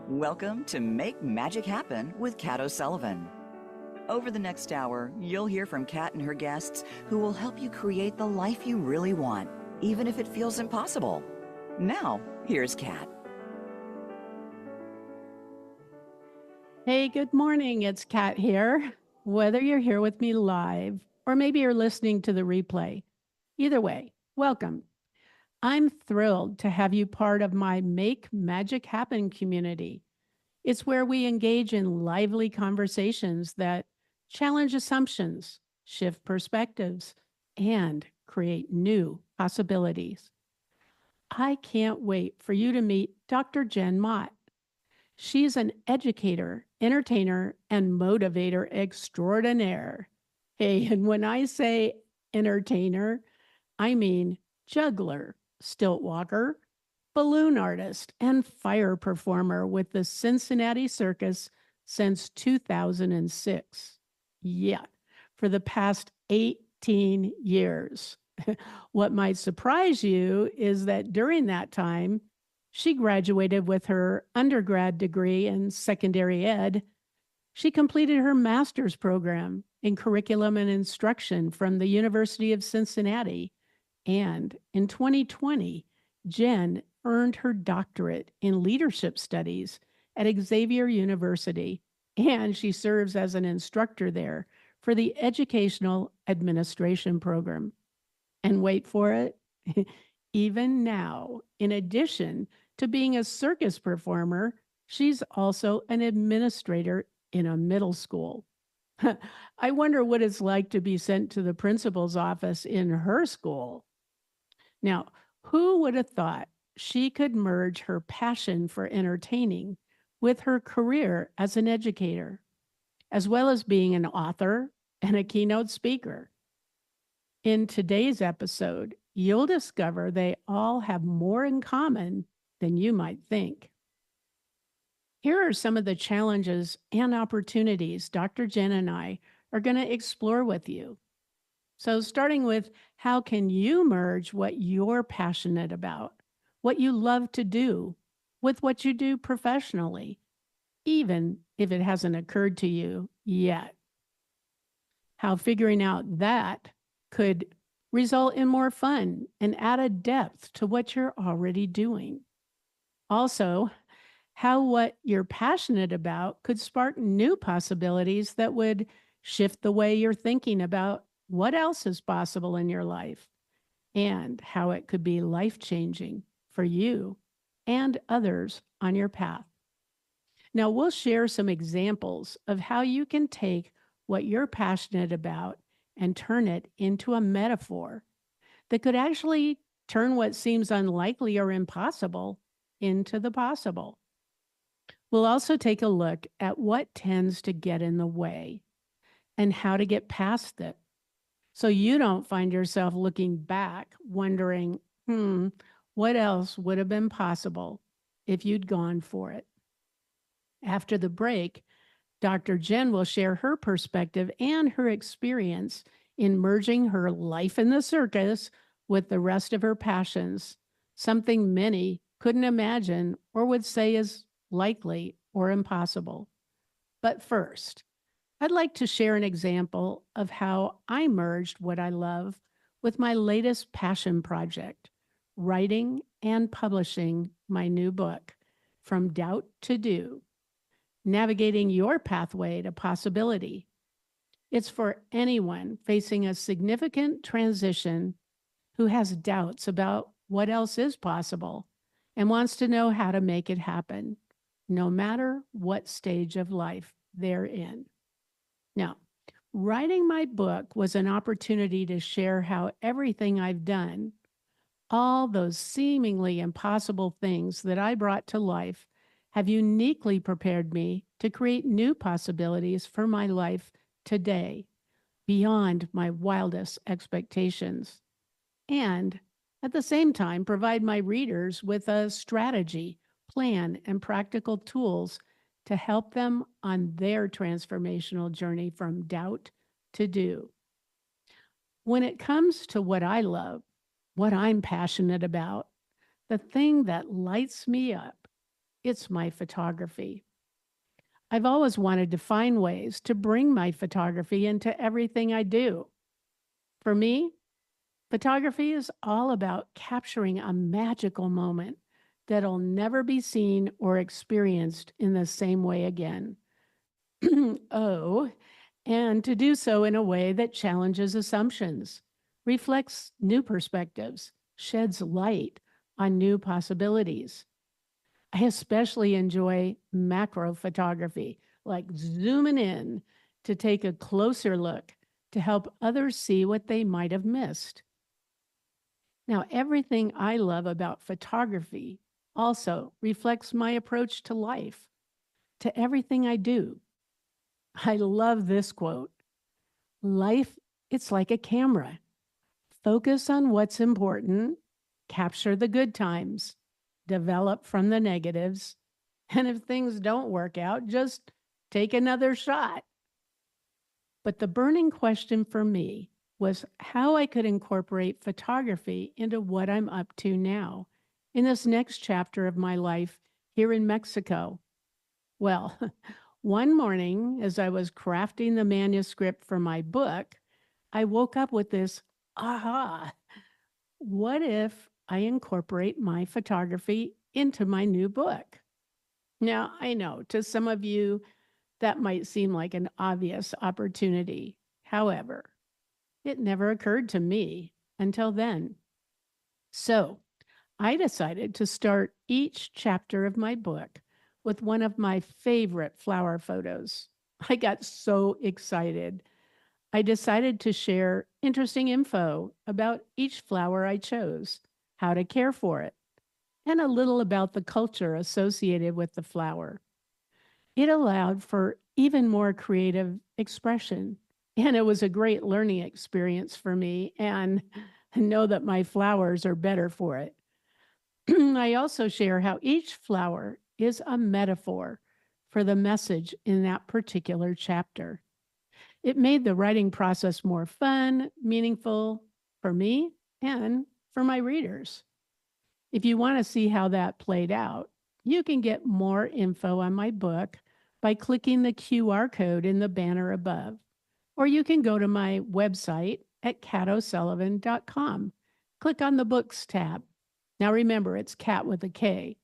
Welcome to Make Magic Happen with Kat O'Sullivan. Over the next hour, you'll hear from Kat and her guests who will help you create the life you really want, even if it feels impossible. Now, here's Kat. Hey, good morning. It's Kat here. Whether you're here with me live or maybe you're listening to the replay, either way, welcome. I'm thrilled to have you part of my Make Magic Happen community. It's where we engage in lively conversations that challenge assumptions, shift perspectives, and create new possibilities. I can't wait for you to meet Dr. Jen Mott. She's an educator, entertainer, and motivator extraordinaire. Hey, and when I say entertainer, I mean juggler, stilt walker, balloon artist, and fire performer with the Cincinnati Circus since 2006. Yeah, for the past 18 years. What might surprise you is that during that time, she graduated with her undergrad degree in secondary ed. She completed her master's program in curriculum and instruction from the University of Cincinnati. And in 2020, Jen earned her doctorate in leadership studies at Xavier University, and she serves as an instructor there for the Educational Administration program. And wait for it, even now, in addition to being a circus performer, she's also an administrator in a middle school. I wonder what it's like to be sent to the principal's office in her school. Now, who would have thought she could merge her passion for entertaining with her career as an educator, as well as being an author and a keynote speaker? In today's episode, you'll discover they all have more in common than you might think. Here are some of the challenges and opportunities Dr. Jen and I are going to explore with you. So, starting with how can you merge what you're passionate about, what you love to do, with what you do professionally, even if it hasn't occurred to you yet. How figuring out that could result in more fun and added depth to what you're already doing. Also, how what you're passionate about could spark new possibilities that would shift the way you're thinking about what else is possible in your life, and how it could be life-changing for you and others on your path. Now, we'll share some examples of how you can take what you're passionate about and turn it into a metaphor that could actually turn what seems unlikely or impossible into the possible. We'll also take a look at what tends to get in the way and how to get past it, so you don't find yourself looking back wondering, what else would have been possible if you'd gone for it? After the break, Dr. Jen will share her perspective and her experience in merging her life in the circus with the rest of her passions, something many couldn't imagine or would say is likely or impossible. But first, I'd like to share an example of how I merged what I love with my latest passion project, writing and publishing my new book, From Doubt to Do, Navigating Your Pathway to Possibility. It's for anyone facing a significant transition who has doubts about what else is possible and wants to know how to make it happen, no matter what stage of life they're in. Now, writing my book was an opportunity to share how everything I've done, all those seemingly impossible things that I brought to life, have uniquely prepared me to create new possibilities for my life today, beyond my wildest expectations, and at the same time provide my readers with a strategy, plan, and practical tools to help them on their transformational journey from doubt to do. When it comes to what I love, what I'm passionate about, the thing that lights me up it's my photography. I've always wanted to find ways to bring my photography into everything I do. For me, photography is all about capturing a magical moment that'll never be seen or experienced in the same way again. Oh, and to do so in a way that challenges assumptions, reflects new perspectives, sheds light on new possibilities. I especially enjoy macro photography, like zooming in to take a closer look to help others see what they might have missed. Now, everything I love about photography also reflects my approach to life, to everything I do. I love this quote: life, it's like a camera. Focus on what's important, capture the good times, develop from the negatives, and if things don't work out, just take another shot. But the burning question for me was how I could incorporate photography into what I'm up to now in this next chapter of my life here in Mexico. Well, one morning as I was crafting the manuscript for my book, I woke up with this aha. What if I incorporate my photography into my new book? Now, I know to some of you that might seem like an obvious opportunity. However, it never occurred to me until then. So I decided to start each chapter of my book with one of my favorite flower photos. I got so excited. I decided to share interesting info about each flower I chose, how to care for it, and a little about the culture associated with the flower. It allowed for even more creative expression. And it was a great learning experience for me. And I know that my flowers are better for it. I also share how each flower is a metaphor for the message in that particular chapter. It made the writing process more fun, meaningful for me and for my readers. If you want to see how that played out, you can get more info on my book by clicking the QR code in the banner above, or you can go to my website at katosullivan.com. Click on the Books tab. Now remember, it's Cat with a K.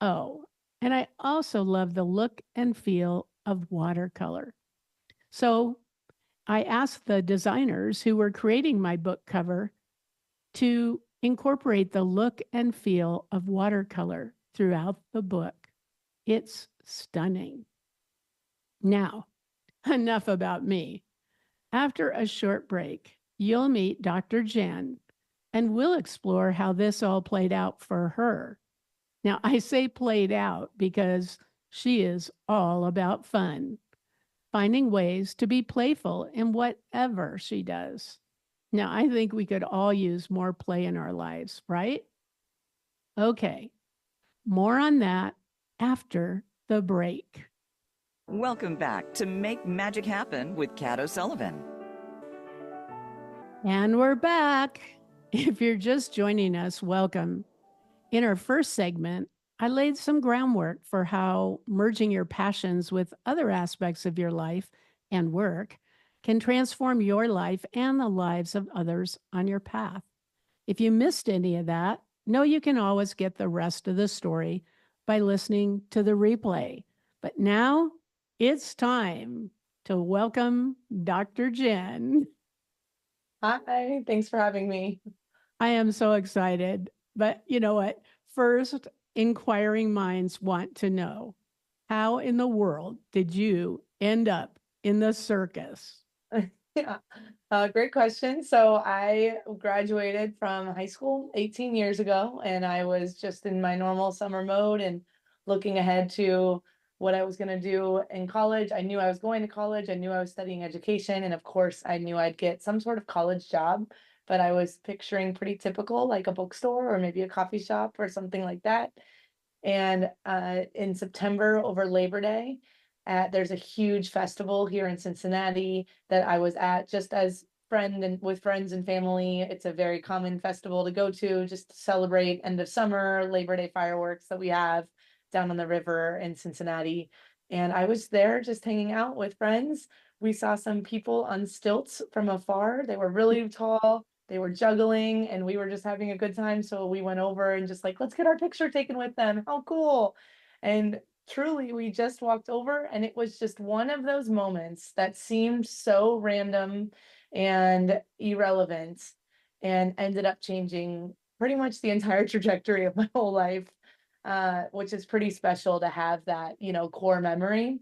Oh, and I also love the look and feel of watercolor. So I asked the designers who were creating my book cover to incorporate the look and feel of watercolor throughout the book. It's stunning. Now, enough about me. After a short break, you'll meet Dr. Jen, and we'll explore how this all played out for her. Now, I say played out because she is all about fun, finding ways to be playful in whatever she does. Now, I think we could all use more play in our lives, right? Okay, more on that after the break. Welcome back to Make Magic Happen with Kat O'Sullivan. And we're back. If you're just joining us, welcome. In our first segment, I laid some groundwork for how merging your passions with other aspects of your life and work can transform your life and the lives of others on your path. If you missed any of that, know you can always get the rest of the story by listening to the replay. But now it's time to welcome Dr. Jen. Hi, thanks for having me. I am so excited. But you know what? First, inquiring minds want to know, how in the world did you end up in the circus? Yeah, great question. So I graduated from high school 18 years ago, and I was just in my normal summer mode and looking ahead to what I was going to do in college. I knew I was going to college. I knew I was studying education. And of course, I knew I'd get some sort of college job, but I was picturing pretty typical, like a bookstore or maybe a coffee shop or something like that. And in September over Labor Day, there's a huge festival here in Cincinnati that I was at just as friend and with friends and family. It's a very common festival to go to just to celebrate end of summer, Labor Day fireworks that we have. down on the river in Cincinnati. And I was there just hanging out with friends. We saw some people on stilts from afar. They were really tall. They were juggling and we were just having a good time. So we went over and just like, let's get our picture taken with them. How cool. And truly, we just walked over and it was just one of those moments that seemed so random and irrelevant and ended up changing pretty much the entire trajectory of my whole life, which is pretty special to have that, core memory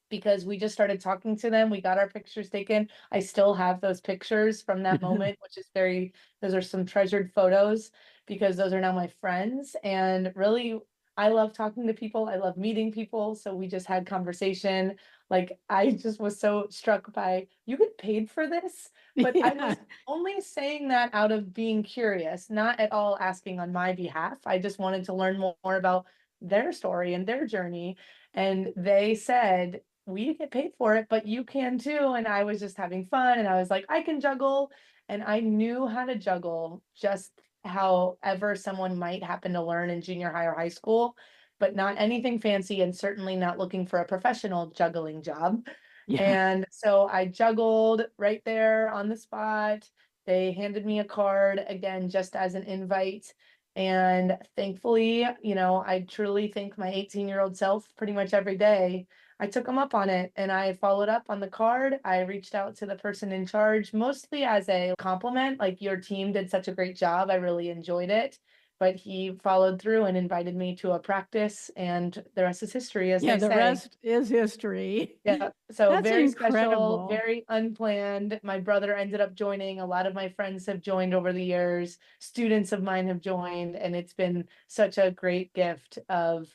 because we just started talking to them. We got our pictures taken. I still have those pictures from that moment, which is those are some treasured photos because those are now my friends. And really, I love talking to people. I love meeting people. So we just had conversation. Like I just was so struck by, you get paid for this, but I was only saying that out of being curious, not at all asking on my behalf. I just wanted to learn more about their story and their journey. And they said, we get paid for it, but you can too. And I was just having fun and I was like, I can juggle. And I knew how to juggle just however someone might happen to learn in junior high or high school, but not anything fancy and certainly not looking for a professional juggling job. Yeah. And so I juggled right there on the spot. They handed me a card again, just as an invite. And thankfully, I truly thank my 18-year-old self pretty much every day. I took them up on it and I followed up on the card. I reached out to the person in charge, mostly as a compliment, like your team did such a great job. I really enjoyed it. But he followed through and invited me to a practice, and the rest is history, as Yeah, they the say. rest is history. Yeah, so That's very special, incredible. very unplanned. My brother ended up joining. A lot of my friends have joined over the years. Students of mine have joined, and it's been such a great gift of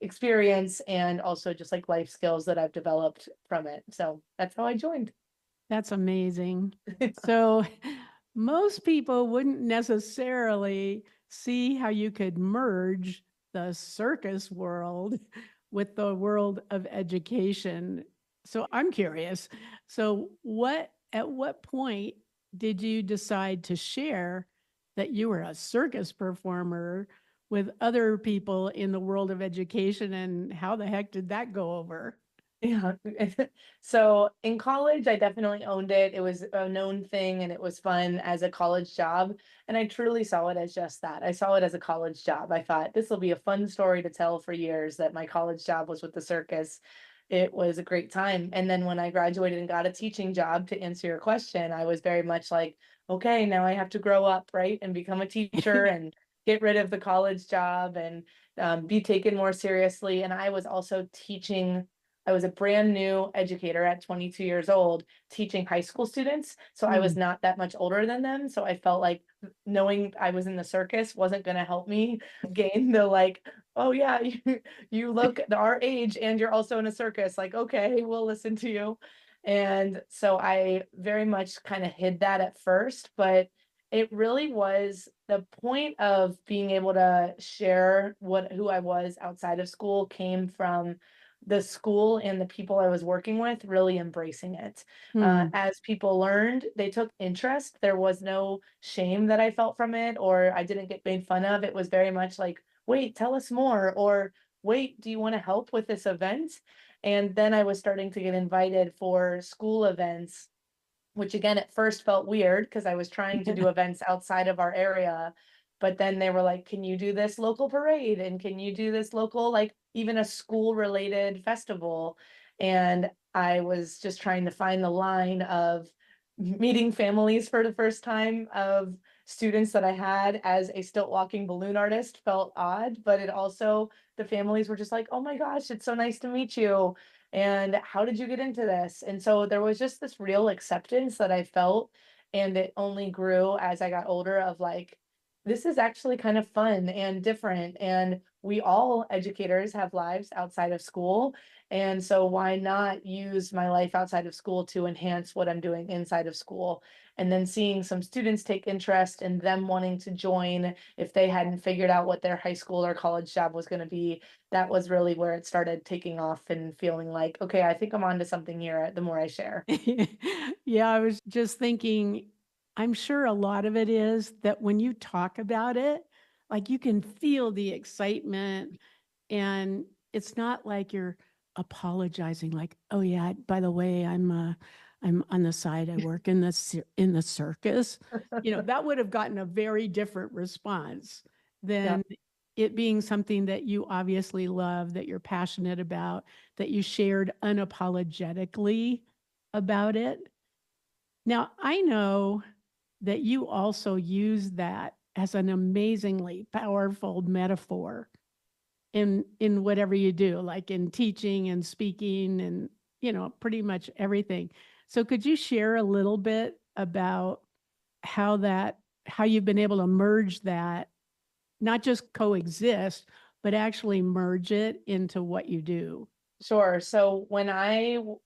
experience and also just like life skills that I've developed from it. So that's how I joined. That's amazing. So most people wouldn't necessarily see how you could merge the circus world with the world of education. So I'm curious. So at what point did you decide to share that you were a circus performer with other people in the world of education, and how the heck did that go over? Yeah. So in college, I definitely owned it. It was a known thing and it was fun as a college job. And I truly saw it as just that. I saw it as a college job. I thought this will be a fun story to tell for years that my college job was with the circus. It was a great time. And then when I graduated and got a teaching job, to answer your question, I was very much like, okay, now I have to grow up, right? And become a teacher and get rid of the college job and be taken more seriously. And I was also teaching. I was a brand new educator at 22 years old, teaching high school students. So I was not that much older than them. So I felt like knowing I was in the circus wasn't going to help me gain the like, oh yeah, you look our age and you're also in a circus. Like, okay, we'll listen to you. And so I very much kind of hid that at first, but it really was the point of being able to share who I was outside of school came from the school and the people I was working with really embracing it. As people learned, they took interest. There was no shame that I felt from it, or I didn't get made fun of. It was very much like, wait, tell us more, or wait, do you want to help with this event? And then I was starting to get invited for school events, which again at first felt weird because I was trying to do events outside of our area. But then they were like, can you do this local parade? And can you do this local, like even a school related festival? And I was just trying to find the line of meeting families for the first time of students that I had as a stilt walking balloon artist felt odd, but it also, the families were just like, oh my gosh, it's so nice to meet you. And how did you get into this? And so there was just this real acceptance that I felt, and it only grew as I got older of like, this is actually kind of fun and different. And we all educators have lives outside of school. And so why not use my life outside of school to enhance what I'm doing inside of school? And then seeing some students take interest in them wanting to join if they hadn't figured out what their high school or college job was going to be, that was really where it started taking off and feeling like, okay, I think I'm onto something here the more I share. Yeah, I was just thinking, I'm sure a lot of it is that when you talk about it, like you can feel the excitement And it's not like you're apologizing, like, oh yeah, by the way, I'm on the side. I work in the circus. That would have gotten a very different response Yeah. than it being something that you obviously love, that you're passionate about, that you shared unapologetically about it. Now, I know that you also use that as an amazingly powerful metaphor in whatever you do, like in teaching and speaking and pretty much everything. So could you share a little bit about how you've been able to merge that, not just coexist, but actually merge it into what you do? Sure. So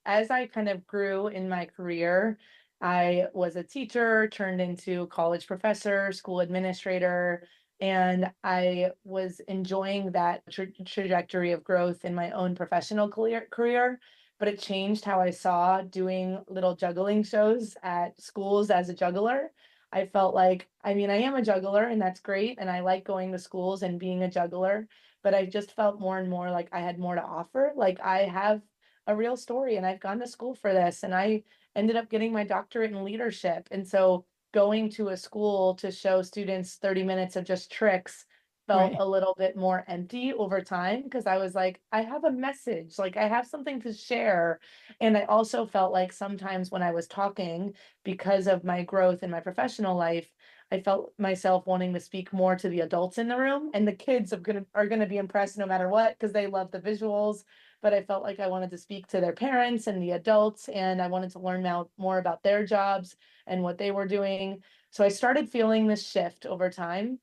as I kind of grew in my career, I was a teacher, turned into college professor, school administrator, and I was enjoying that trajectory of growth in my own professional career. But it changed how I saw doing little juggling shows at schools as a juggler. I felt like, I mean, I am a juggler and that's great. And I like going to schools and being a juggler, but I just felt more and more like I had more to offer. Like I have a real story and I've gone to school for this and I ended up getting my doctorate in leadership. And so going to a school to show students 30 minutes of just tricks felt Right. a little bit more empty over time because I was like, I have a message, like I have something to share. And I also felt like sometimes when I was talking, because of my growth in my professional life, I felt myself wanting to speak more to the adults in the room, and the kids are gonna be impressed no matter what because they love the visuals. But I felt like I wanted to speak to their parents and the adults, and I wanted to learn more about their jobs and what they were doing. So I started feeling this shift over time.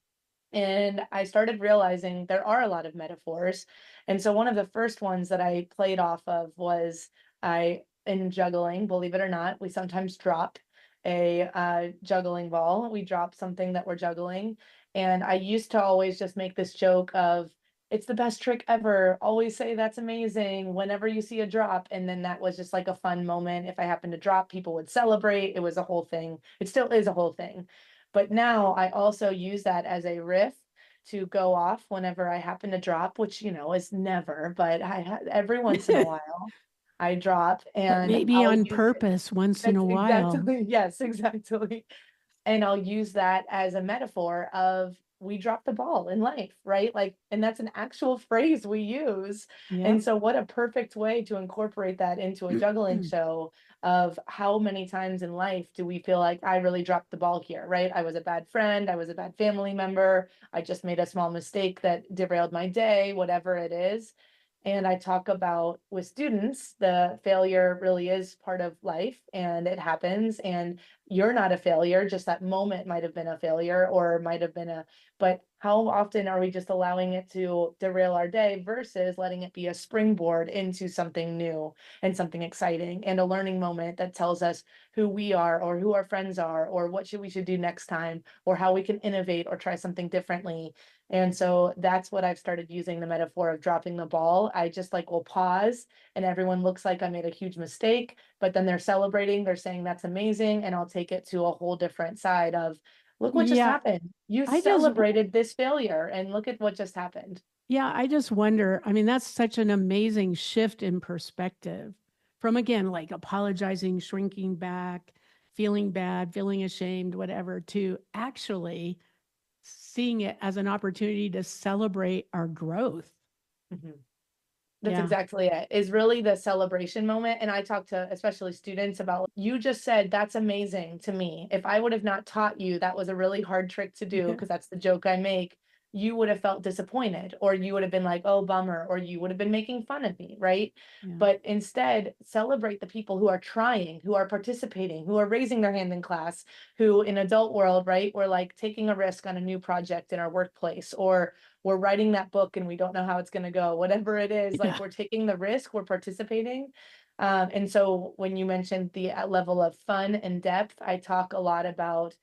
And I started realizing there are a lot of metaphors. And so one of the first ones that I played off of was in juggling, believe it or not, we sometimes drop a juggling ball. We drop something that we're juggling. And I used to always just make this joke of, it's the best trick ever. Always say that's amazing whenever you see a drop. And then that was just like a fun moment. If I happened to drop, people would celebrate. It was a whole thing. It still is a whole thing. But now I also use that as a riff to go off whenever I happen to drop, which, is never, but every once in a while I drop But and maybe I'll on use it. purpose once in That's a while. exactly, yes, exactly. And I'll use that as a metaphor of we drop the ball in life, right? Like, and that's an actual phrase we use. And Yep. so, what a perfect way to incorporate that into a juggling show of how many times in life do we feel like I really dropped the ball here, right? I was a bad friend, I was a bad family member, I just made a small mistake that derailed my day, whatever it is. And I talk about with students, the failure really is part of life and it happens. And you're not a failure, just that moment might have been a failure or might have been but how often are we just allowing it to derail our day versus letting it be a springboard into something new and something exciting and a learning moment that tells us who we are or who our friends are or what we should do next time or how we can innovate or try something differently. And so that's what I've started using the metaphor of dropping the ball. I just like will pause and everyone looks like I made a huge mistake, but then they're celebrating, they're saying that's amazing. And I'll take it to a whole different side of look what just Yeah. happened. You I just celebrated this failure and look at what just happened. Yeah, I just wonder. I mean, that's such an amazing shift in perspective from, again, like apologizing, shrinking back, feeling bad, feeling ashamed, whatever, to actually seeing it as an opportunity to celebrate our growth. Mhm. That's Yeah. exactly it. Is really the celebration moment. And I talk to especially students about you just said that's amazing to me. If I would have not taught you that was a really hard trick to do, because that's the joke I make, you would have felt disappointed, or you would have been like, oh, bummer, or you would have been making fun of me, right? Yeah. But instead, celebrate the people who are trying, who are participating, who are raising their hand in class, who in adult world, right? We're like taking a risk on a new project in our workplace, or we're writing that book and we don't know how it's going to go, whatever it is, like Yeah. we're taking the risk, we're participating. And so when you mentioned the level of fun and depth, I talk a lot about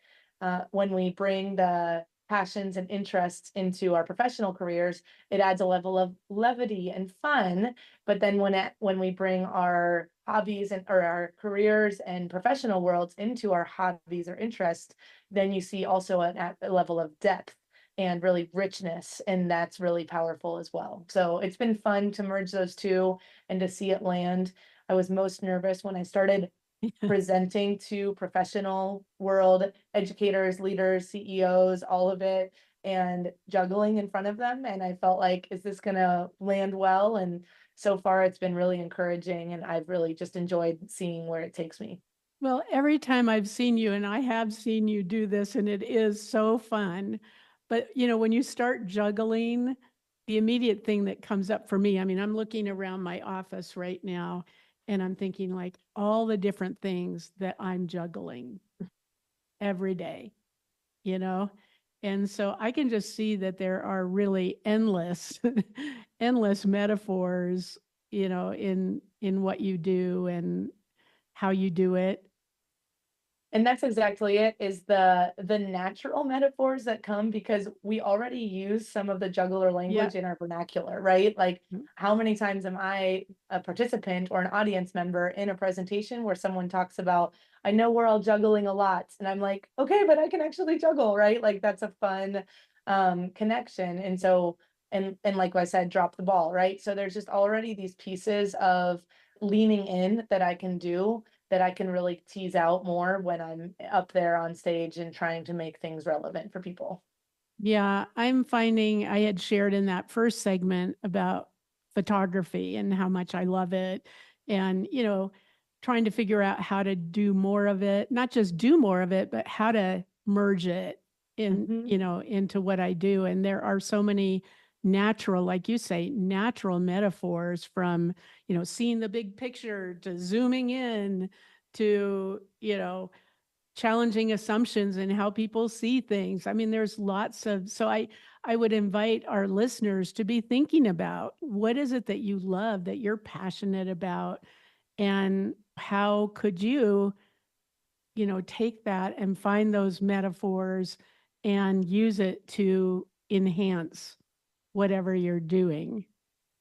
when we bring the passions and interests into our professional careers, it adds a level of levity and fun. But then when we bring our hobbies or our careers and professional worlds into our hobbies or interests, then you see also a level of depth and really richness. And that's really powerful as well. So it's been fun to merge those two and to see it land. I was most nervous when I started presenting to professional world educators, leaders, CEOs, all of it, and juggling in front of them. And I felt like, is this going to land well? And so far, it's been really encouraging. And I've really just enjoyed seeing where it takes me. Well, every time I've seen you, and I have seen you do this, and it is so fun. But, when you start juggling, the immediate thing that comes up for me, I mean, I'm looking around my office right now, and I'm thinking like all the different things that I'm juggling every day, you know? And so I can just see that there are really endless, endless metaphors, in what you do and how you do it. And that's exactly it, is the natural metaphors that come because we already use some of the juggler language in our vernacular, right? Like, how many times am I a participant or an audience member in a presentation where someone talks about, I know we're all juggling a lot, and I'm like, okay, but I can actually juggle, right? Like, that's a fun connection. And so, and like I said, drop the ball, right? So there's just already these pieces of leaning in that I can do, that I can really tease out more when I'm up there on stage and trying to make things relevant for people. Yeah, I'm finding I had shared in that first segment about photography and how much I love it. And, trying to figure out how to do more of it, not just do more of it, but how to merge it into what I do. And there are so many natural, like you say, natural metaphors from, seeing the big picture to zooming in to, challenging assumptions and how people see things. I mean, there's lots of, so I would invite our listeners to be thinking about what is it that you love, that you're passionate about, and how could you, take that and find those metaphors and use it to enhance whatever you're doing.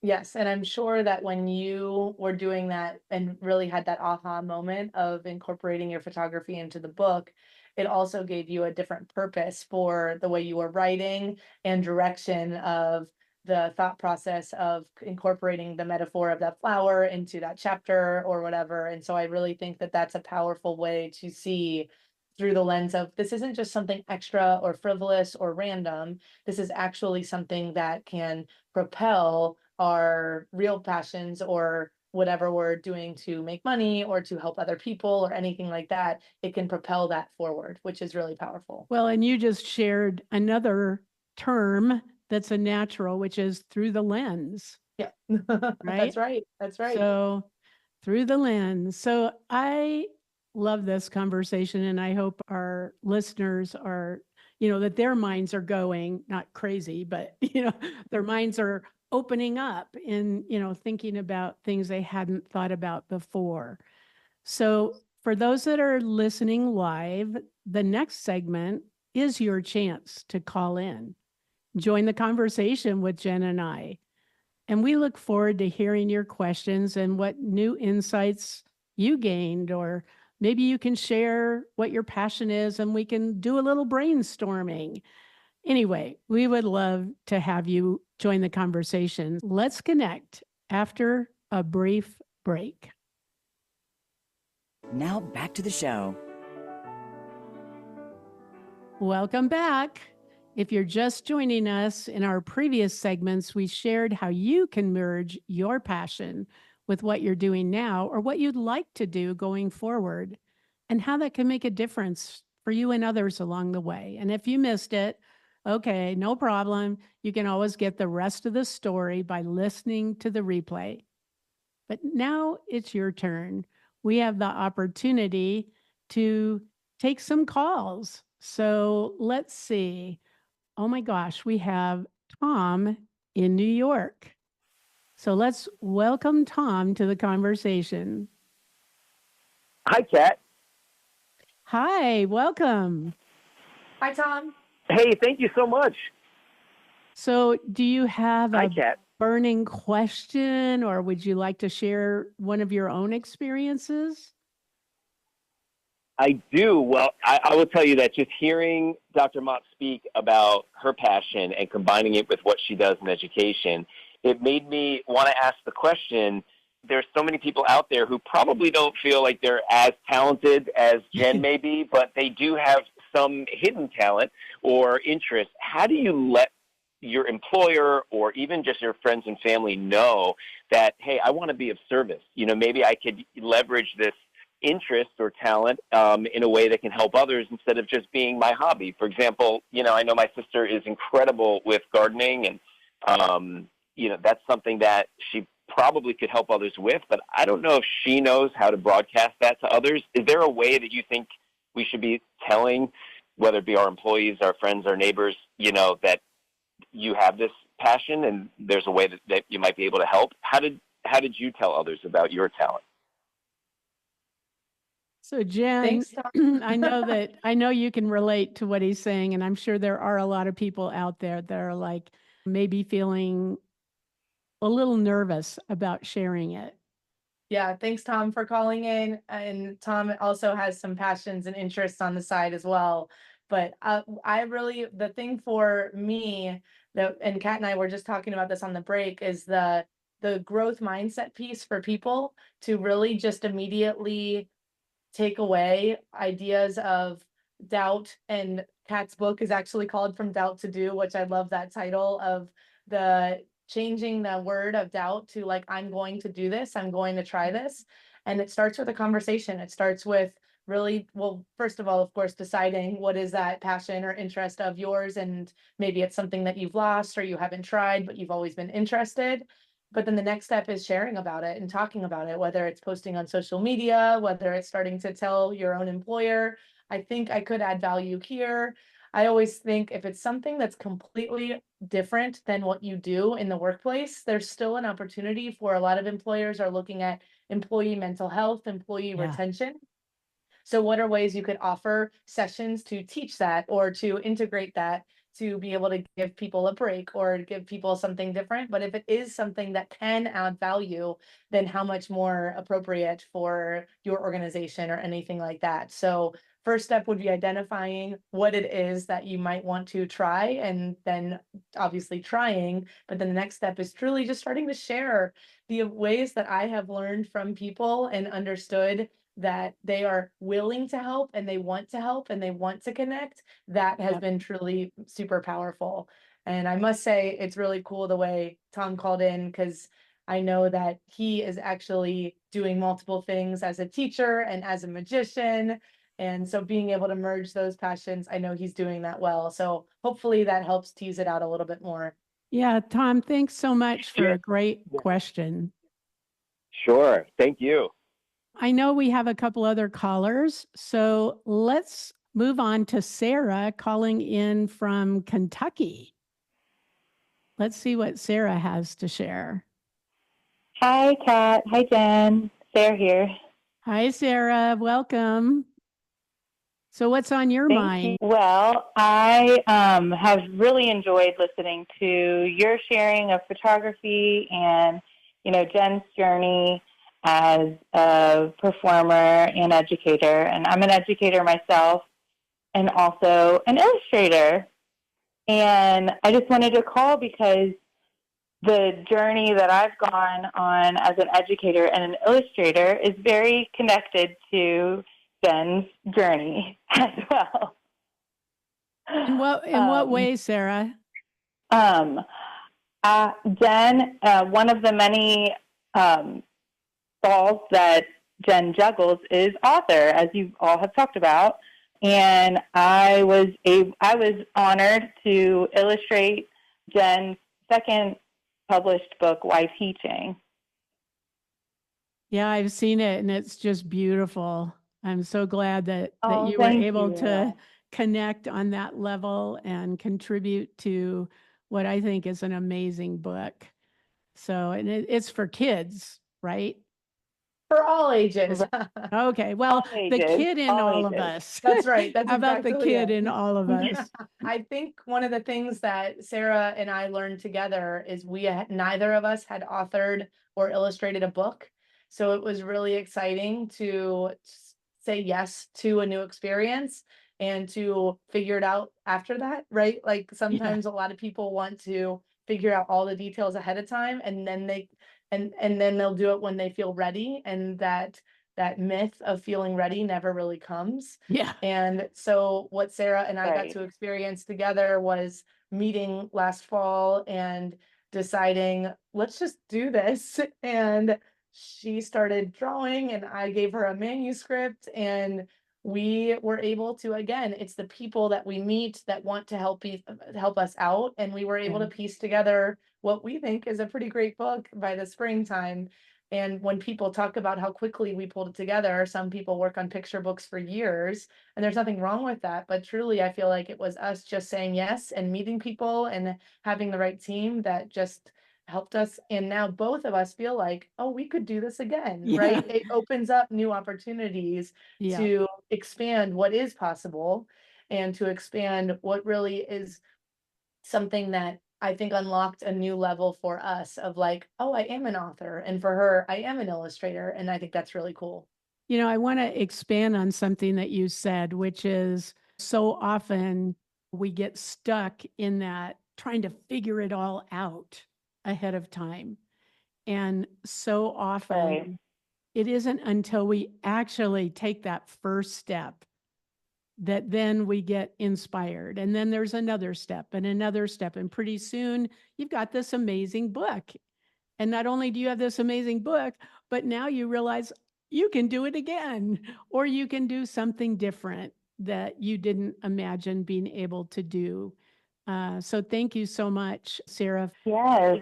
Yes, and I'm sure that when you were doing that and really had that aha moment of incorporating your photography into the book, it also gave you a different purpose for the way you were writing and direction of the thought process of incorporating the metaphor of that flower into that chapter or whatever. And so I really think that that's a powerful way to see through the lens of, this isn't just something extra or frivolous or random. This is actually something that can propel our real passions or whatever we're doing to make money or to help other people or anything like that. It can propel that forward, which is really powerful. Well, and you just shared another term that's a natural, which is through the lens. Yeah, right? That's right. That's right. So through the lens. So I love this conversation, and I hope our listeners are, that their minds are going, not crazy, but, their minds are opening up and, thinking about things they hadn't thought about before. So for those that are listening live, the next segment is your chance to call in. Join the conversation with Jen and I. And we look forward to hearing your questions and what new insights you gained, or maybe you can share what your passion is and we can do a little brainstorming. Anyway, we would love to have you join the conversation. Let's connect after a brief break. Now back to the show. Welcome back. If you're just joining us, in our previous segments, we shared how you can merge your passion with what you're doing now or what you'd like to do going forward, and how that can make a difference for you and others along the way. And if you missed it, okay, no problem. You can always get the rest of the story by listening to the replay. But now it's your turn. We have the opportunity to take some calls. So let's see. Oh my gosh, we have Tom in New York. So let's welcome Tom to the conversation. Hi, Kat. Hi, welcome. Hi, Tom. Hey, thank you so much. So do you have Hi, a Kat. burning question, or would you like to share one of your own experiences? I do. Well, I will tell you that just hearing Dr. Mott speak about her passion and combining it with what she does in education, it made me want to ask the question. There's so many people out there who probably don't feel like they're as talented as Jen may be, but they do have some hidden talent or interest. How do you let your employer or even just your friends and family know that, hey, I want to be of service? You know, maybe I could leverage this interest or talent in a way that can help others instead of just being my hobby. For example, you know, I know my sister is incredible with gardening, and, you know, that's something that she probably could help others with, but I don't know if she knows how to broadcast that to others. Is there a way that you think we should be telling, whether it be our employees, our friends, our neighbors, you know, that you have this passion and there's a way that you might be able to help? How did you tell others about your talent? So Jen, Thanks, Tom. I know you can relate to what he's saying, and I'm sure there are a lot of people out there that are like maybe feeling a little nervous about sharing it. Yeah, thanks, Tom, for calling in. And Tom also has some passions and interests on the side as well. But I really, the thing for me that, and Kat and I were just talking about this on the break, is the growth mindset piece for people to really just immediately take away ideas of doubt. And Kat's book is actually called From Doubt to Do, which I love that title of the changing the word of doubt to like, I'm going to do this, I'm going to try this. And it starts with a conversation. It starts with really, well, first of all, of course, deciding what is that passion or interest of yours. And maybe it's something that you've lost or you haven't tried, but you've always been interested. But then the next step is sharing about it and talking about it, whether it's posting on social media, whether it's starting to tell your own employer, I think I could add value here. I always think if it's something that's completely different than what you do in the workplace, there's still an opportunity for a lot of employers are looking at employee mental health, employee retention. So what are ways you could offer sessions to teach that or to integrate that to be able to give people a break or give people something different? But if it is something that can add value, then how much more appropriate for your organization or anything like that? So first step would be identifying what it is that you might want to try, and then obviously trying. But then the next step is truly just starting to share the ways that I have learned from people and understood that they are willing to help and they want to help and they want to connect. That has been truly super powerful. And I must say, it's really cool the way Tom called in, because I know that he is actually doing multiple things as a teacher and as a magician. And so being able to merge those passions, I know he's doing that well. So hopefully that helps tease it out a little bit more. Yeah, Tom, thanks so much for a great question. Sure. Thank you. I know we have a couple other callers, so let's move on to Sarah calling in from Kentucky. Let's see what Sarah has to share. Hi, Kat. Hi, Jen. Sarah here. Hi, Sarah. Welcome. So what's on your mind? You. Well, I have really enjoyed listening to your sharing of photography and, you know, Jen's journey as a performer and educator. And I'm an educator myself and also an illustrator. And I just wanted to call because the journey that I've gone on as an educator and an illustrator is very connected to Jen's journey as well. In what way, Sarah? Jen, one of the many balls that Jen juggles is author, as you all have talked about. And I was honored to illustrate Jen's second published book, Why Teaching. Yeah, I've seen it and it's just beautiful. I'm so glad that you were able to connect on that level and contribute to what I think is an amazing book. So, and it's for kids, right? For all ages. Okay, well, the kid in all of us. That's right. That's How about the exactly kid it. in all of us? I think one of the things that Sarah and I learned together is neither of us had authored or illustrated a book. So it was really exciting to say yes to a new experience and to figure it out after that, right? Like sometimes a lot of people want to figure out all the details ahead of time, and then then they'll do it when they feel ready, and that myth of feeling ready never really comes. Yeah. And so what Sarah and I got Right. to experience together was meeting last fall and deciding, let's just do this. And she started drawing, and I gave her a manuscript, and we were able to, again, it's the people that we meet that want to help us out, and we were able to piece together what we think is a pretty great book by the springtime. And when people talk about how quickly we pulled it together, some people work on picture books for years, and there's nothing wrong with that. But truly, I feel like it was us just saying yes and meeting people and having the right team that just helped us. And now both of us feel like, oh, we could do this again, right? It opens up new opportunities Yeah. to expand what is possible and to expand what really is something that I think unlocked a new level for us of like, oh, I am an author. And for her, I am an illustrator. And I think that's really cool. You know, I want to expand on something that you said, which is so often we get stuck in that trying to figure it all out ahead of time. And so often Right. it isn't until we actually take that first step that then we get inspired. And then there's another step and another step. And pretty soon you've got this amazing book. And not only do you have this amazing book, but now you realize you can do it again, or you can do something different that you didn't imagine being able to do. So thank you so much, Sarah, Yes.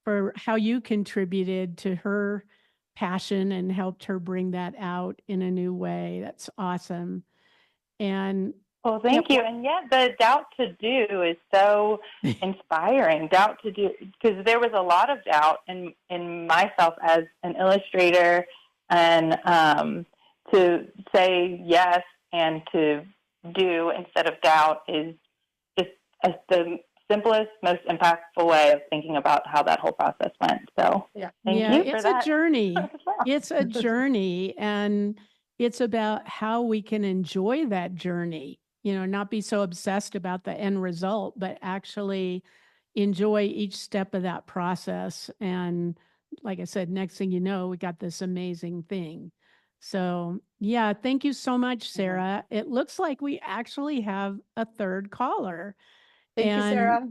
for how you contributed to her passion and helped her bring that out in a new way. That's awesome. And Well, thank you. And yeah, the doubt to do is so inspiring. Doubt to do, because there was a lot of doubt in myself as an illustrator, and to say yes and to do instead of doubt is just the simplest, most impactful way of thinking about how that whole process went. So thank you for it's that. a journey. It's a journey, and it's about how we can enjoy that journey, you know, not be so obsessed about the end result, but actually enjoy each step of that process. And like I said, next thing you know, we got this amazing thing. So yeah, thank you so much, Sarah. It looks like we actually have a third caller. Thank you, Sarah.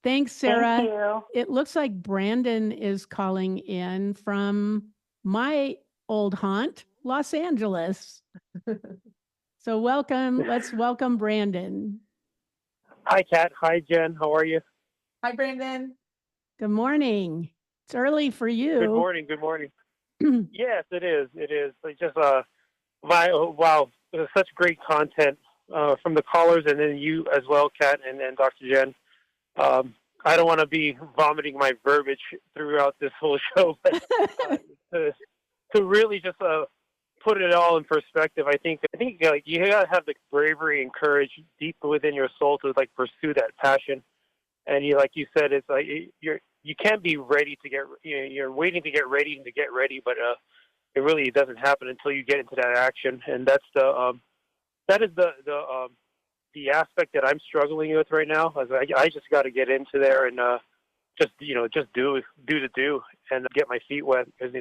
Thanks, Sarah. Thank you. It looks like Brandon is calling in from my old haunt, Los Angeles. So welcome. Let's welcome Brandon. Hi, Kat. Hi, Jen. How are you? Hi, Brandon. Good morning. It's early for you. Good morning. Good morning. Yes, it is. It is. Like just wow, such great content from the callers, and then you as well, Kat, and Dr. Jen. I don't want to be vomiting my verbiage throughout this whole show, but to really just put it all in perspective, I think like you gotta have the bravery and courage deep within your soul to like pursue that passion. And like you said, it's like you can't be ready to get, you're waiting to get ready, but it really doesn't happen until you get into that action. And that's that is the aspect that I'm struggling with right now. I just got to get into there and just do and get my feet wet, because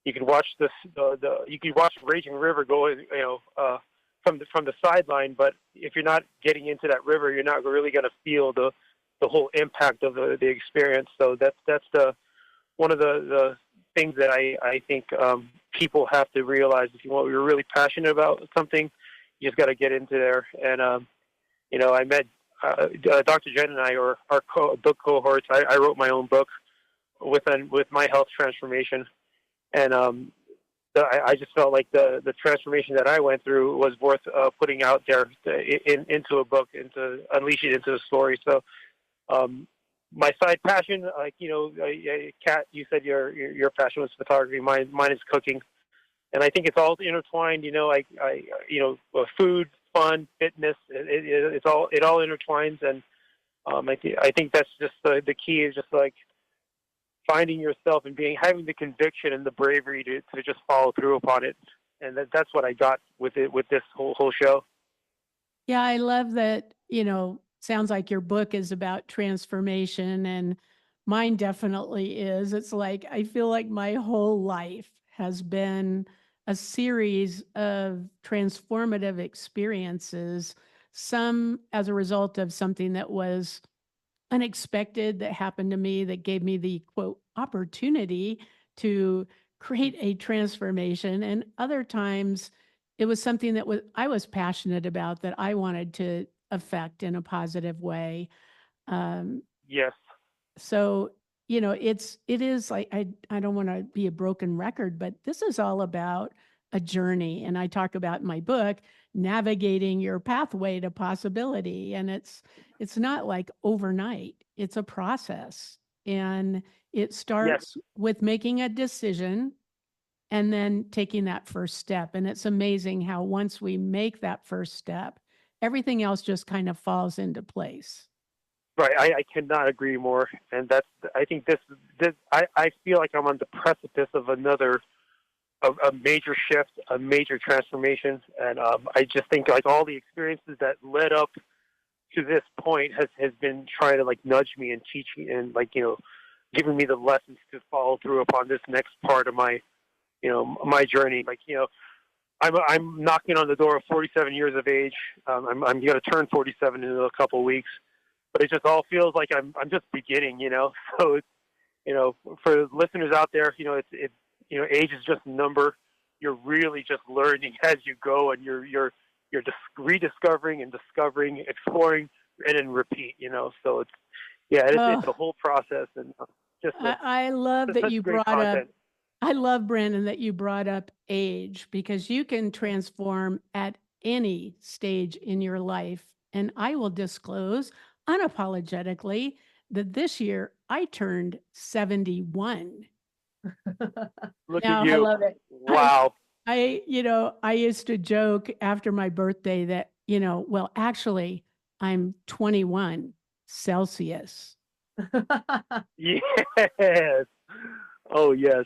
you can watch you can watch Raging River go from the sideline, but if you're not getting into that river, you're not really going to feel the whole impact of the experience. So that's one of the things that I think people have to realize. If you're really passionate about something, you just got to get into there. And I met Dr. Jen and I are our book cohorts. I wrote my own book with my health transformation, and I just felt like the transformation that I went through was worth putting out there into a book and to unleash it into a story. So my side passion, Kat, you said your passion was photography. Mine is cooking, and I think it's all intertwined. Food, fun, fitness. It all intertwines, and I think that's just the key is just like finding yourself and having the conviction and the bravery to just follow through upon it. And that's what I got with it, with this whole show. Yeah, I love that, sounds like your book is about transformation, and mine definitely is. It's like I feel like my whole life has been a series of transformative experiences, some as a result of something that was unexpected that happened to me that gave me the quote opportunity to create a transformation, and other times it was something that I was passionate about that I wanted to affect in a positive way. um, Yes. so it is like I don't want to be a broken record, but this is all about a journey, and I talk about in my book navigating your pathway to possibility, and it's not like overnight. It's a process, and it Yes. starts with making a decision and then taking that first step. And it's amazing how once we make that first step, everything else just kind of falls into place. Right. I cannot agree more. And I think I feel like I'm on the precipice of a major shift, a major transformation. And I just think like all the experiences that led up to this point has been trying to like nudge me and teach me and like, giving me the lessons to follow through upon this next part of my journey. Like, I'm knocking on the door of 47 years of age. I'm going to turn 47 in a couple of weeks, but it just all feels like I'm just beginning, So it's, for listeners out there, it's age is just a number. You're really just learning as you go, and you're rediscovering and discovering, exploring, and then repeat, So it's the whole process, and I love that you brought content. up, I love, Brandon, that you brought up age, because you can transform at any stage in your life. And I will disclose unapologetically that this year I turned 71. Look Now, at you. I love it. Wow. I used to joke after my birthday that, well, actually, I'm 21 Celsius. Yes. Oh, yes.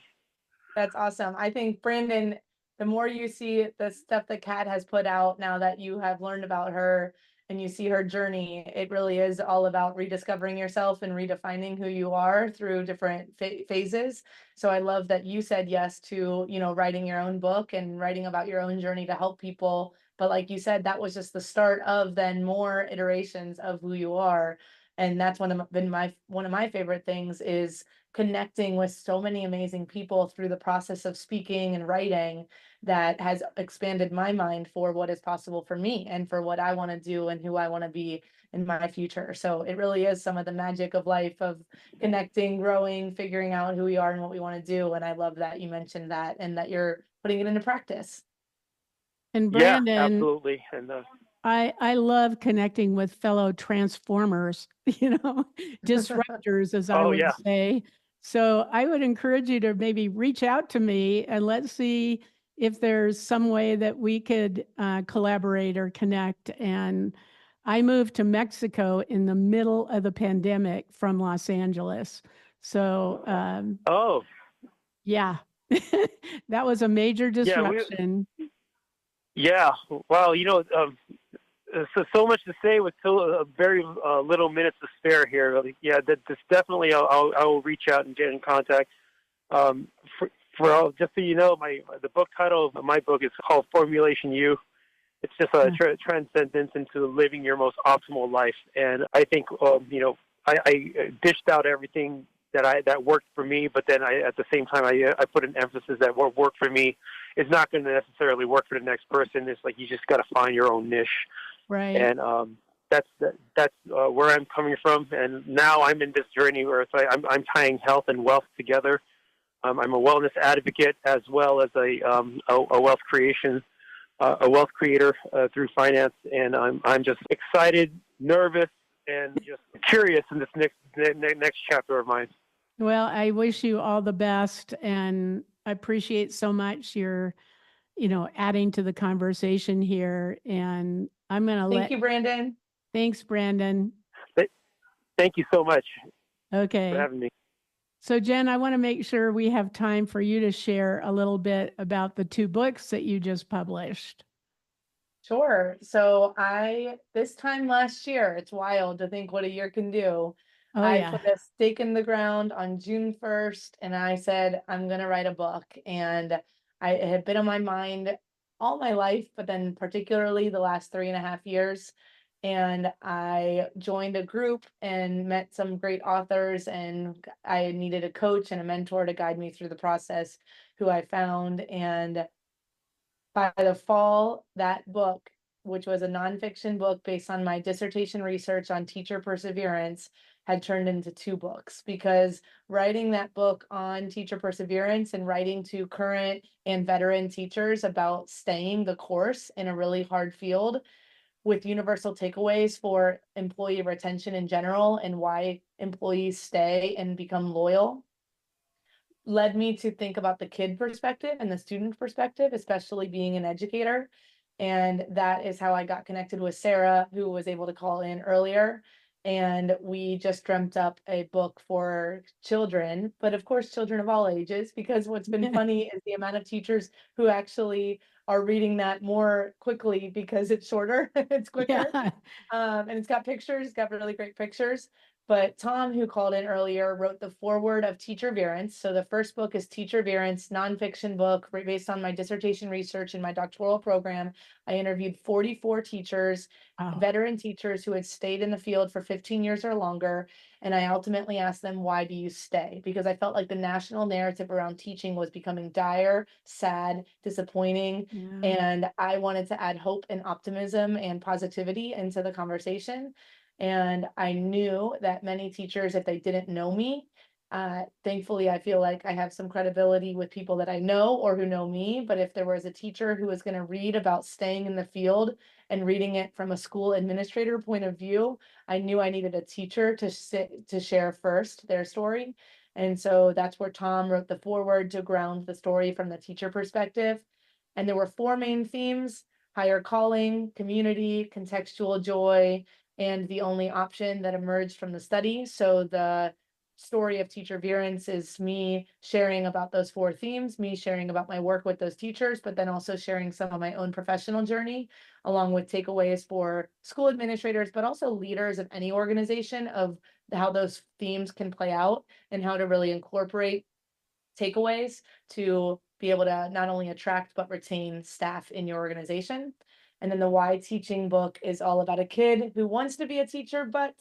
That's awesome. I think, Brandon, the more you see the stuff that Kat has put out now that you have learned about her and you see her journey, it really is all about rediscovering yourself and redefining who you are through different phases. So I love that you said yes to, writing your own book and writing about your own journey to help people. But like you said, that was just the start of then more iterations of who you are. And that's one of my favorite things is connecting with so many amazing people through the process of speaking and writing that has expanded my mind for what is possible for me and for what I want to do and who I want to be in my future. So it really is some of the magic of life, of connecting, growing, figuring out who we are and what we want to do. And I love that you mentioned that and that you're putting it into practice. And Yeah, Brandon, absolutely. And I love connecting with fellow transformers, disruptors, as I would say. So I would encourage you to maybe reach out to me and let's see if there's some way that we could collaborate or connect. And I moved to Mexico in the middle of the pandemic from Los Angeles. So, yeah, that was a major disruption. Yeah. Wow. So much to say with so very little minutes to spare here. Yeah, that's definitely. I will reach out and get in contact. Just so you know, the book title of my book is called Formulation You. It's just a transcendence into living your most optimal life. And I think I dished out everything that worked for me, but then at the same time I put an emphasis that what worked for me is not going to necessarily work for the next person. It's like you just got to find your own niche. Right. And that's where I'm coming from. And now I'm in this journey where it's like I'm tying health and wealth together. I'm a wellness advocate as well as a wealth creator through finance. And I'm just excited, nervous, and just curious in this next chapter of mine. Well, I wish you all the best, and I appreciate so much your, adding to the conversation here. And I'm going to Thank you, Brandon. Thanks, Brandon. Thank you so much. Okay. For having me. So Jen, I want to make sure we have time for you to share a little bit about the 2 books that you just published. Sure. So this time last year, it's wild to think what a year can do. Oh, I yeah. put a stake in the ground on June 1st and I said, I'm going to write a book. And it had been on my mind all my life, but then particularly the last 3.5 years. And I joined a group and met some great authors, and I needed a coach and a mentor to guide me through the process, who I found. And by the fall, that book, which was a nonfiction book based on my dissertation research on teacher perseverance, had turned into 2 books, because writing that book on teacher perseverance and writing to current and veteran teachers about staying the course in a really hard field with universal takeaways for employee retention in general and why employees stay and become loyal, led me to think about the kid perspective and the student perspective, especially being an educator. And that is how I got connected with Sarah, who was able to call in earlier. And we just dreamt up a book for children, but of course, children of all ages, because what's been funny is the amount of teachers who actually are reading that more quickly because it's shorter, it's quicker. Yeah. And it's got pictures, it's got really great pictures. But Tom, who called in earlier, wrote the foreword of Teacher Verance. So the first book is Teacher Verance, nonfiction book based on my dissertation research in my doctoral program. I interviewed 44 teachers, Oh, veteran teachers who had stayed in the field for 15 years or longer. And I ultimately asked them, why do you stay? Because I felt like the national narrative around teaching was becoming dire, sad, disappointing. yeah. And I wanted to add hope and optimism and positivity into the conversation. And I knew that many teachers, if they didn't know me, thankfully, I feel like I have some credibility with people that I know or who know me. But if there was a teacher who was going to read about staying in the field and reading it from a school administrator point of view, I knew I needed a teacher to share first their story. And so that's where Tom wrote the foreword to ground the story from the teacher perspective. And there were 4 main themes: higher calling, community, contextual joy, and the only option that emerged from the study. So the story of Teacher Verance is me sharing about those 4 themes, me sharing about my work with those teachers, but then also sharing some of my own professional journey, along with takeaways for school administrators, but also leaders of any organization, of how those themes can play out and how to really incorporate takeaways to be able to not only attract but retain staff in your organization. And then the Why Teaching book is all about a kid who wants to be a teacher, but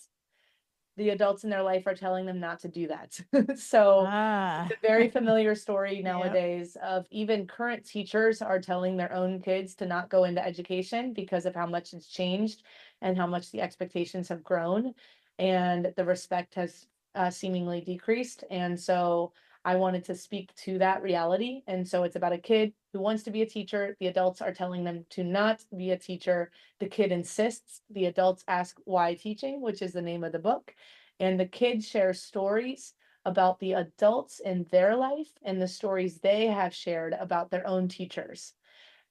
the adults in their life are telling them not to do that. So Ah, it's a very familiar story Yep. nowadays of even current teachers are telling their own kids to not go into education because of how much it's changed and how much the expectations have grown and the respect has seemingly decreased. And so I wanted to speak to that reality. And so it's about a kid who wants to be a teacher. The adults are telling them to not be a teacher. The kid insists. The adults ask why teaching, which is the name of the book. And the kid shares stories about the adults in their life and the stories they have shared about their own teachers.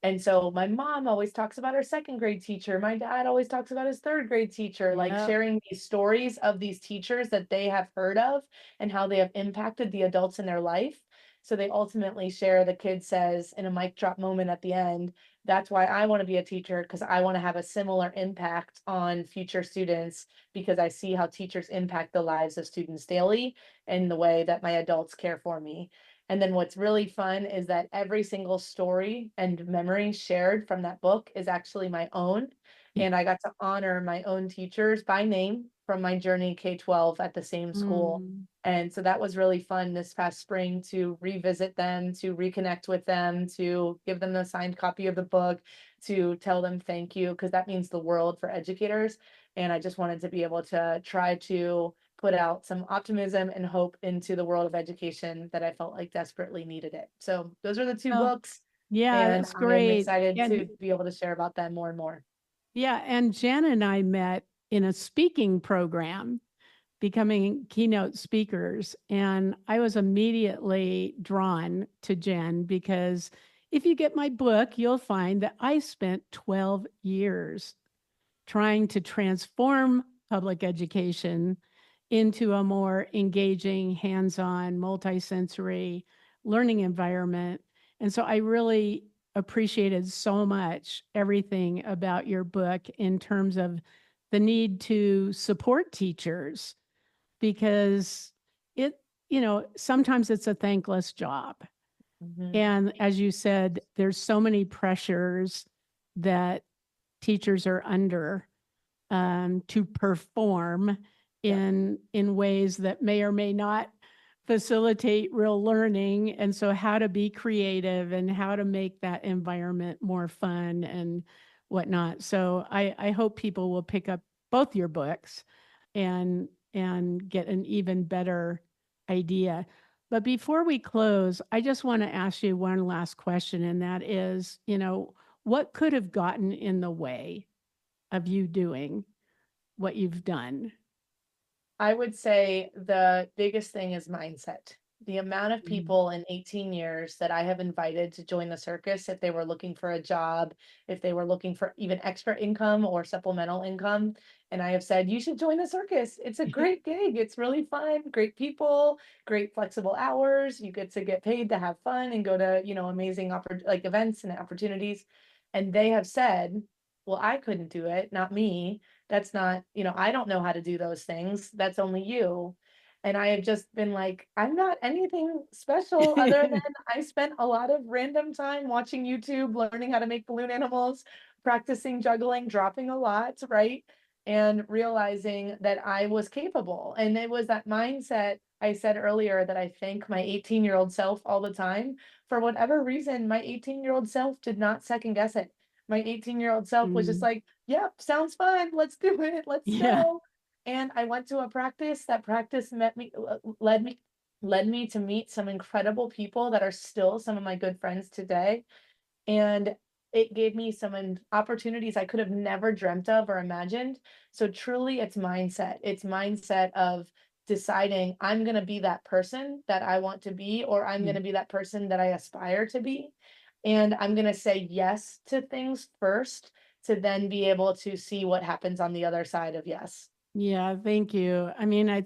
And so my mom always talks about her 2nd grade teacher. My dad always talks about his 3rd grade teacher, like Yep. sharing these stories of these teachers that they have heard of and how they have impacted the adults in their life. So they ultimately share, the kid says in a mic drop moment at the end, that's why I want to be a teacher, because I want to have a similar impact on future students, because I see how teachers impact the lives of students daily and the way that my adults care for me. And then what's really fun is that every single story and memory shared from that book is actually my own. And I got to honor my own teachers by name from my journey K-12 at the same school. Mm. And so that was really fun this past spring to revisit them, to reconnect with them, to give them the signed copy of the book, to tell them thank you, because that means the world for educators. And I just wanted to be able to try to put out some optimism and hope into the world of education that I felt like desperately needed it. So those are the 2 Oh, books, yeah, and that's I am great. excited And to be able to share about them more and more. yeah, and Jen and I met in a speaking program, becoming keynote speakers. And I was immediately drawn to Jen because if you get my book, you'll find that I spent 12 years trying to transform public education into a more engaging, hands-on, multisensory learning environment. And so I really appreciated so much everything about your book in terms of the need to support teachers, because it, sometimes it's a thankless job. Mhm. And as you said, there's so many pressures that teachers are under to perform in ways that may or may not facilitate real learning. And so how to be creative and how to make that environment more fun and whatnot. So I hope people will pick up both your books and get an even better idea. But before we close, I just want to ask you one last question, and that is, what could have gotten in the way of you doing what you've done? I would say the biggest thing is mindset. The amount of Mhm. people in 18 years that I have invited to join the circus, if they were looking for a job, if they were looking for even extra income or supplemental income, and I have said, you should join the circus. It's a great gig. It's really fun, great people, great flexible hours. You get to get paid to have fun and go to, amazing like events and opportunities. And they have said, well, I couldn't do it, not me. That's not, I don't know how to do those things. That's only you. And I have just been like, I'm not anything special other than I spent a lot of random time watching YouTube, learning how to make balloon animals, practicing juggling, dropping a lot, right? And realizing that I was capable. And it was that mindset I said earlier that I thank my 18-year-old self all the time. For whatever reason, my 18-year-old self did not second guess it. My 18-year-old self was just Mm. like, yep, sounds fun. Let's do it. Let's Yeah. go. And I went to a practice. That practice led me to meet some incredible people that are still some of my good friends today. And it gave me some opportunities I could have never dreamt of or imagined. So truly it's mindset. It's mindset of deciding I'm going to be that person that I want to be, or I'm going to be that person that I aspire to be. And I'm going to say yes to things first to then be able to see what happens on the other side of yes. Yeah, thank you. I mean,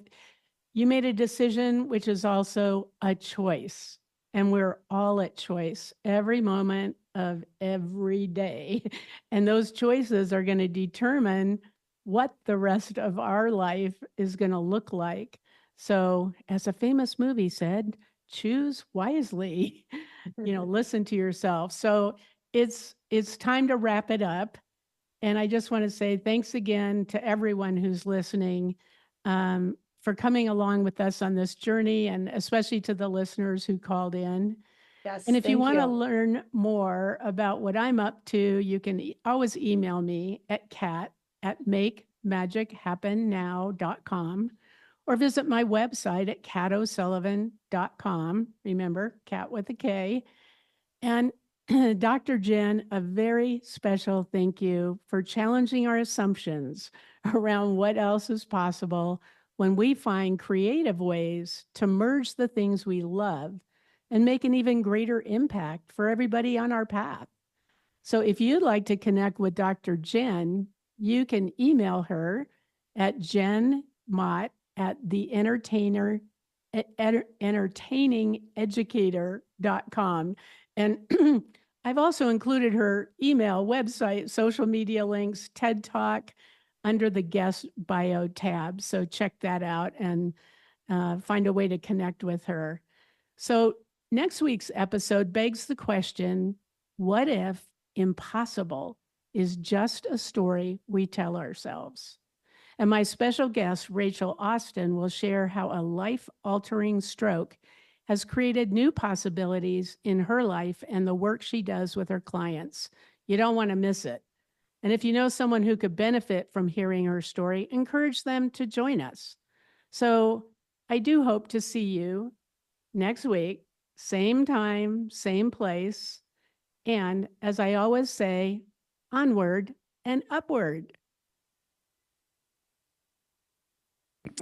you made a decision, which is also a choice. And we're all at choice every moment of every day. And those choices are going to determine what the rest of our life is going to look like. So, as a famous movie said, choose wisely, listen to yourself. So, it's time to wrap it up. And I just want to say thanks again to everyone who's listening, for coming along with us on this journey, and especially to the listeners who called in. Yes, And if you thank want to you. learn more about what I'm up to, you can always email me at cat@makemagicHappenNow.com, or visit my website at catosullivan.com. Remember, cat with a K. And Dr. Jen, a very special thank you for challenging our assumptions around what else is possible when we find creative ways to merge the things we love and make an even greater impact for everybody on our path. So if you'd like to connect with Dr. Jen, you can email her at jenmott at the entertainingeducator.com. And I've also included her email, website, social media links, TED Talk under the guest bio tab. So check that out and find a way to connect with her. So next week's episode begs the question, what if impossible is just a story we tell ourselves? And my special guest, Rachel Austin, will share how a life-altering stroke has created new possibilities in her life and the work she does with her clients. You don't want to miss it. And if you know someone who could benefit from hearing her story, encourage them to join us. So I do hope to see you next week, same time, same place. And as I always say, onward and upward.